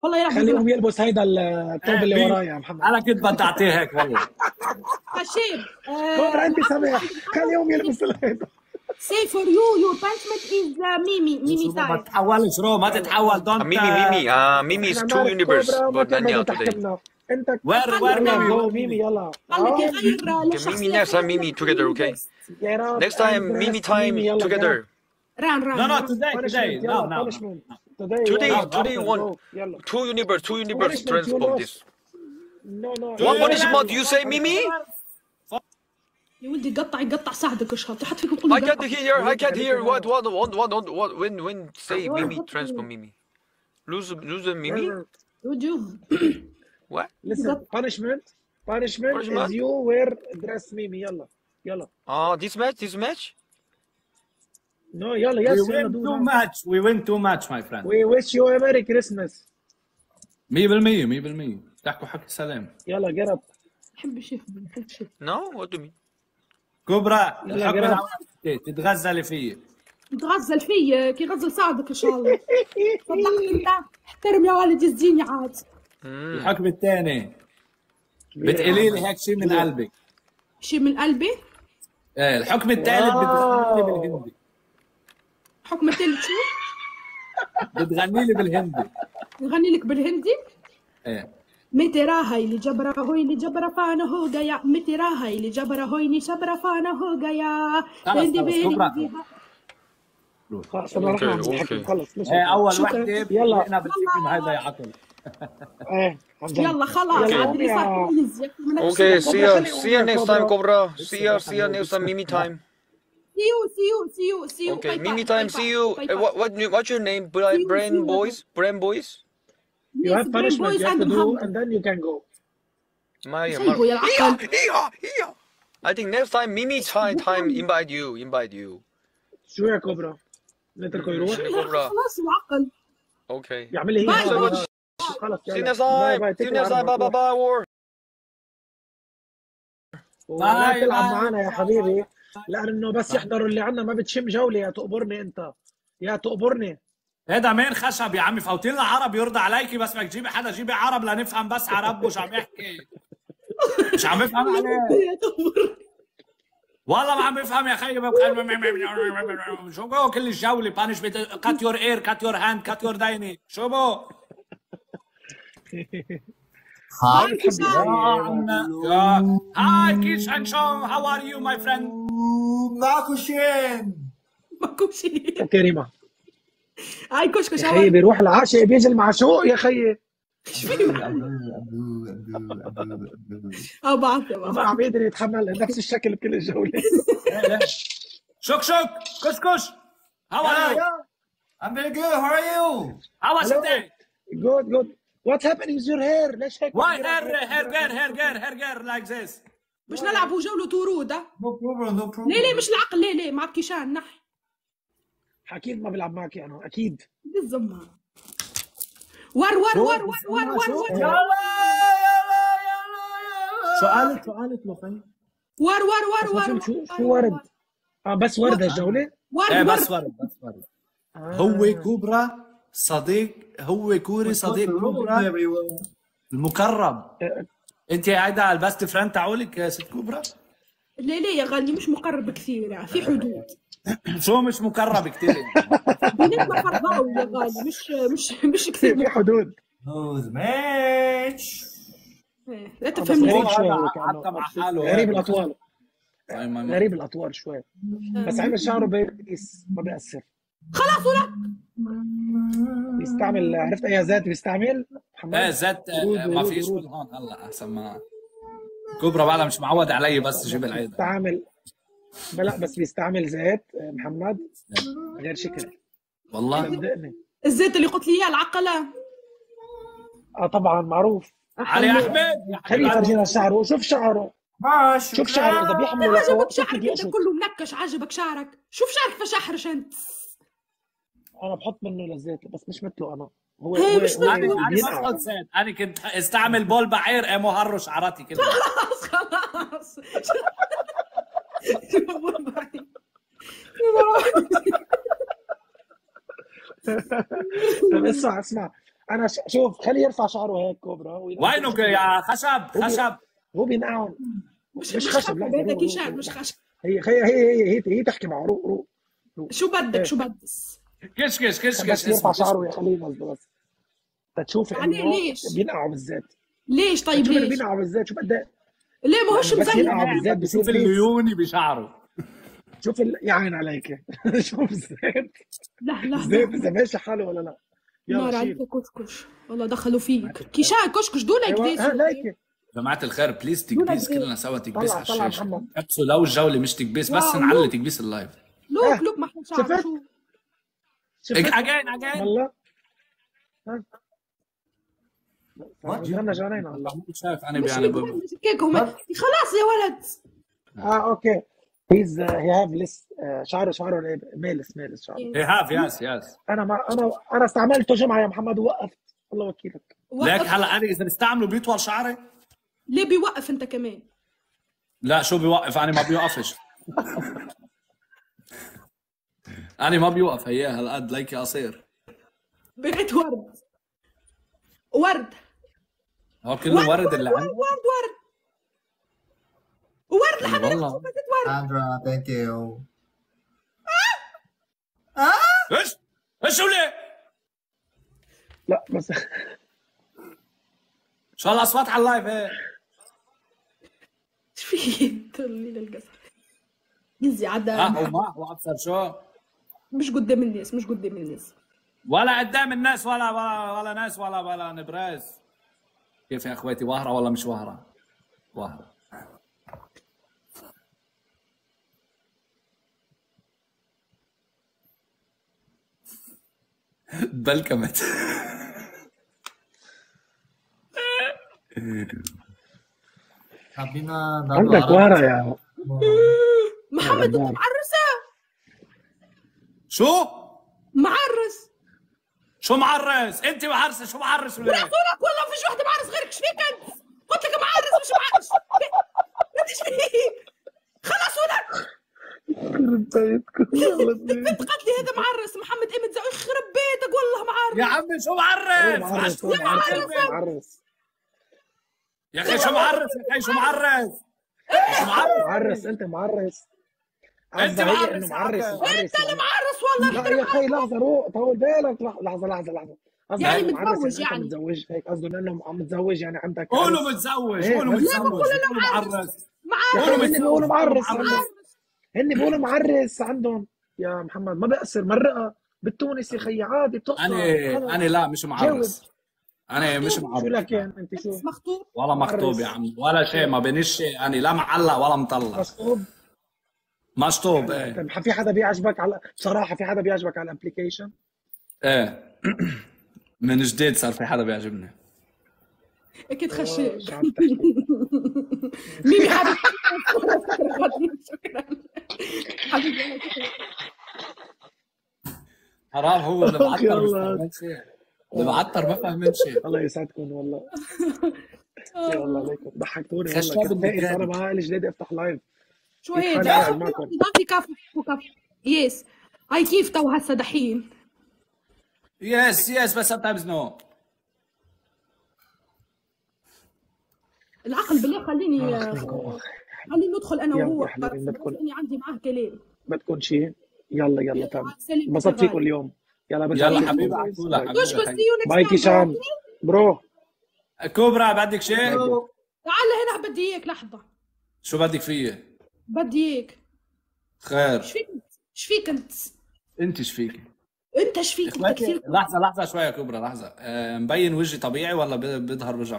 والله يلعب خليه يقوم بالغلط. يلبس هيدا الثوب اللي ورايا يا محمد. انا كنت بدي اعطيه هيك والله. هشام كوبرا انت سامح، خليه يقوم يلبس هيدا. say for you your punishment is Mimi ما style. تتحولش رو، ما تتحول. دونت Mimi is احنا 2 بنعرف universe كوبرا وما but كان Nanya بدها today. تحكمنا. انت وير يلا ميمي، جو ميمي يلا. خليك يغير Okay, Mimi للشخصية next time Mimi together, okay? Get up Next time and Mimi dress time Mimi يلا together. ران نو today يلا no. punishment today Today يلا. one. go. يلا 2 universe punishment transform you this. no What punishment you say, Mimi? يا ولدي قطع ساعدك اشهر تحط فيك I can't hear. What when say Mimi transform Mimi? Lose Mimi? وجوه. What? listen punishment is you wear dress Mimi يلا This match? no يلا We yes win يلا too do much. We win too much my friend. we wish you a merry Christmas 100% تحكوا حكي سلام. يلا get up بحب الشيف No, what do you mean? كبرى يلا الحكم جرب. الأول تتغزلي فيي. تغزل فيا كي غزل ساعدك ان شاء الله. صدقت انت احترم يا ولدي الزيني عاد. الحكم الثاني بتقولي لي هيك شيء من قلبك. شيء من قلبي. ايه الحكم الثالث بتغني لي بالهندي. حكم الثالث شو؟ بتغني لي بالهندي. نغني لك بالهندي. ايه متى راهي اللي جبره هوي اللي جبره فانا هو جايا متى راهي اللي جبره هوي اللي جبره فانا هو جايا بندي بيني خلاص انا رحنا أوكي. خلص ايه اول شكراً. وحده يلا. انا بالفيلم هذا يا عقل. ايه عبد الله. يلا خلاص يلا عاد قوم اللي يا- صار كويس يا أخي، ما نكسب. Okay, Cobra, see you next time, Cobra. Cobra. See you next time, Mimi time. See you. Okay, Bye, Mimi bye, time. bye, See you. bye, bye. What's your name? See you, Brain Boys. you have punishment you have to do عندهم and then you can go سيبوا يا العقل. I think next time Mimi time invite you. شو يا كوبرا نتركه يروح Cobra. خلاص العقل. Okay. يعمل لي باي. هيك خلص See you يلا. next time. باي See you next time. باي Bye. War. ولا باي، تلعب باي. معنا يا حبيبي لانه بس يحضروا اللي عنا ما بتشم جوله يا تقبرني انت يا تقبرني هذا مين خشب يا عمي؟ فوتين لنا عرب يرضى عليكي، بس بدك تجيبي حدا جيبي عرب لنفهم بس عرب وش عم يحكي. مش عم بفهم عليه والله ما عم بفهم يا خيي. شو بو كل الجوله بانش كات يور اير كات يور هاند كات يور دايني شو بو هاي كيشان شون هاو ار يو ماي فريند. معكو شين ماكو شيء. كريمه هاي كشكش يا خيي بيروح العاشق بيجي المعشوق يا خيي او بعرف يا ما بابا. عم يقدر يتحمل نفس الشكل بكل الجوله شك كشكش هاو ار يو I'm very good. How are you? هاو واز ات داي good what happened with your hair ليش هيك واي هير لايك ذس. مش نلعبوا جولة ورود. No problem. No problem. ليه مش العقل ليه معك كيشان نحي اكيد ما بلعب معك انا اكيد بالزمان. ور شو قالت لطيف؟ ور شو ورد بس ورد الجوله ايه ور بس ورد هو كوبرا صديق، هو كوري صديق كوبرا المقرب. انت قاعده البست فريند تاعولك يا ست كوبرا؟ ليه يا غالي مش مقرب كثير يعني في حدود. شو مش مقرب كثير؟ بنسمع فرضاوي يا غالي مش كثير. في حدود Who's match? لا تفهمني. غريب شوي حتى مع حاله غريب الاطوال غريب غريب الاطوال شوي بس عمل شعره بيقيس ما بيأثر خلاص ولا بيستعمل عرفت اي زيت بيستعمل محمد ايه زت ما فيش من هون هلا احسن ما كوبرا بعدها مش معود علي بس جيب العيد. بيستعمل لا بس بيستعمل زيت محمد غير شكل والله صدقني الزيت اللي قلت لي اياه العقله. طبعا معروف علي احمد خليه يفرجينا شعره شوف شعره ماشي. شوف شعره اذا بيحمل عجبك شعرك انت كله منكش. عجبك شعرك. شوف شعرك فشحرش انت. انا بحط منه للزيت بس مش مثله انا هو هي مش مثله. انا بحط زيت. انا كنت استعمل بول بعير امو هرو شعراتي كده. خلاص طب اسمع انا شوف خليه يرفع شعره هيك كوبرا وينك يا خشب؟ هو بينقعهم. مش خشب، لا بدك يشعر مش خشب. هي تحكي مع روق. شو بدك شو بدس؟ كش بس يرفع شعره يا خليه ينزله بس تشوف يعني انه ليش؟ بينقعوا بالزيت. ليش طيب تشوف انه ليش؟ بينقعوا بالزيت، شوف قد ايه ليه ما هوش بس مزين؟ ينقعوا بالزيت بصير شوف الليوني بشعره. شوف يا عين عليك. شوف الزيت. لا الزيت اذا ماشي حاله ولا لا. نار يلا عليك شيل. كشكش والله دخلوا فيك كيشان كشكش دول ايوه قديش ليكي. جماعة الخير بليز تكبيس، كلنا سوا تكبيس على طلع الشاشة. محمد. ابسوا لو الجولة مش تكبيس، بس واو. نعلي تكبيس اللايف. لوك ما احنا شعر شفت؟ شو شفت اجين والله. What? جنينا والله. شايف انا مش بيعني هيك خلاص يا ولد. اوكي. هي هاف لس شعره ميلس شعره. هي هاف يس. انا استعملته جمعه يا محمد ووقفت. الله وكيلك. ليك هلا انا اذا بستعمله بيطول شعري؟ ليه بيوقف انت كمان؟ لا شو بيوقف؟ انا ما بيوقفش. انا ما بيوقف هي هالقد ليكي قصير. بقيت ورد هو كله ورد اللي عندي. ورد لحد والله. ورد. Sandra, thank you. ايش ليه؟ لا بس شو هالاصوات على اللايف هيك؟ ايش في تقولي للقصر يزي عدى هو ابصر شو؟ مش قدام الناس ولا قدام الناس ولا ناس ولا نبراز. كيف يا اخواتي، وهره ولا مش وهره؟ وهره. بلكمت. Sabina, عندك ورا يا محمد انت معرسة شو معرس انت معرسه؟ شو معرس ولا لا لك والله فيش واحدة معرس غيرك. ايش فيك انت؟ قلت لك معرس مش معرس. انت ايش فيك؟ خلاص ولك يخرب بيتكم. بنت قتلي هذا معرس. محمد ايمن زعو يخرب بيتك والله معرس. يا عمي شو معرس؟ معرس يا اخي شو معرس؟ انت معرس. انت قصدها هي معرس انه معرس انت اللي معرس والله. لا يا اخي لحظه روق طول بالك. لحظه قصدها يعني هيك معرس متزوج انت يعني. متزوج هيك قصده انه متزوج يعني عندك قولوا عرس. متزوج إيه، قولوا بس- متزوج لا، قولوا معرس. معرس هن بيقولوا معرس معرس. هن بيقولوا معرس عندهم يا محمد. ما بيأثر مرقه بالتونس يا خيي عادي بتقطع. انا لا مش معرس. انا مش شو معرس لك يعني انت شو مخطوب. ولا مخطوب يا عمي ولا شيء. ما بينش شيء. انا لا معلق ولا مطلق. مصطوب؟ مشطوب ايه. طيب في حدا بيعجبك على بصراحه في حدا بيعجبك على الابلكيشن؟ ايه من جديد صار في حدا بيعجبني. اكيد خشيت. شو عم تحكي؟ ميمي حبيبي شكرا حبيبي. حرام هو اللي معطر مش يلا. فاهمين شيء. اللي معطر ما فاهمين شيء. الله يسعدكم والله. يا الله عليكم ضحكتوني خشاب والله. الدجاج. كفايه صار معي الجديد افتح لايف. شو هي يتفاجئ يعني معكم. ضغطي كفو يس. هاي كيف تو هسه دحين يس بس sometimes no. العقل بالله خليني ندخل انا يلا وهو يا حبيبي، بدكن- اني عندي معاه كلام. بدكم شيء؟ يلا تمام. سلام. انبسطت فيكم اليوم. يلا برجع يلا أشوفكم. حبيبي عسولة كشكش سي حبيبي. يو نكست باي كيشان برو. كوبرا بدك شيء؟ تعال هنا بدي اياك لحظه. شو بدك فيه؟ بدي اياك. خير. ايش فيك انت؟ انت ايش فيك؟ انت ايش فيك؟ انت كثير لحظة شوي يا كوبرا لحظة. مبين وجهي طبيعي ولا بيظهر وجع